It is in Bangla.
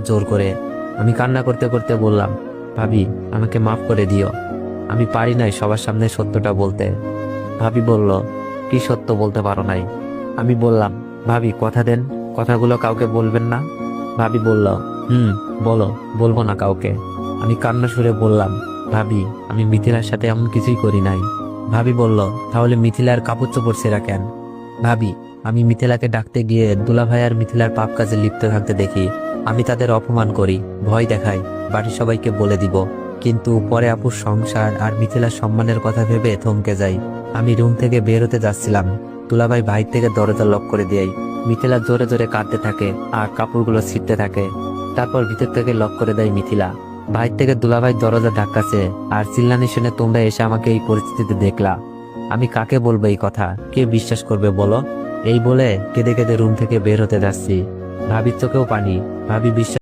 জোর করে। আমি কান্না করতে করতে বললাম, ভাবি আমাকে মাফ করে দিও, আমি পারি নাই সবার সামনে সত্যটা বলতে। ভাবি বলল, কি সত্য বলতে পারো নাই? আমি বললাম, ভাবি কথা দেন, কথাগুলো কাউকে বলবেন না। ভাবি বলল, বলো, বলবো না কাউকে। আমি কান্না সুরে বললাম, ভাবি আমি মিথিলার সাথে এমন কিছুই করি নাই। ভাবি বলল, তাহলে মিথিলার কাপড় চোপড় ছেঁড়া কেন? ভাবি আমি মিথিলাকে ডাকতে গিয়ে দুলাভাই আর মিথিলার পাপ কাজে লিপ্ত থাকতে দেখি। আমি তাদের অপমান করি, ভয় দেখাই, বাড়ির সবাইকে বলে দিব। কিন্তু পরে আপুর সংসার আর মিথিলার সম্মানের কথা ভেবে থমকে যাই। আমি রুম থেকে বের হতে যাচ্ছিলাম, দুলাভাই বাইর থেকে দরজা লক করে দেয়। মিথিলা জোরে জোরে কাঁদতে থাকে আর কাপড়গুলো ছিঁড়তে থাকে। তারপর ভিতর থেকে লক করে দেয় মিথিলা। বাইর থেকে দুলাভাই দরজা ধাক্কাছে আর চিল্লানি শুনে তোমরা এসে আমাকে এই পরিস্থিতিতে দেখলা। আমি কাকে বলবো এই কথা, কে বিশ্বাস করবে বলো? এই বলে কেঁদে কেঁদে রুম থেকে বের হতে যাচ্ছি। ভাবির চোখেও পানি। ভাবি বিশ্বাস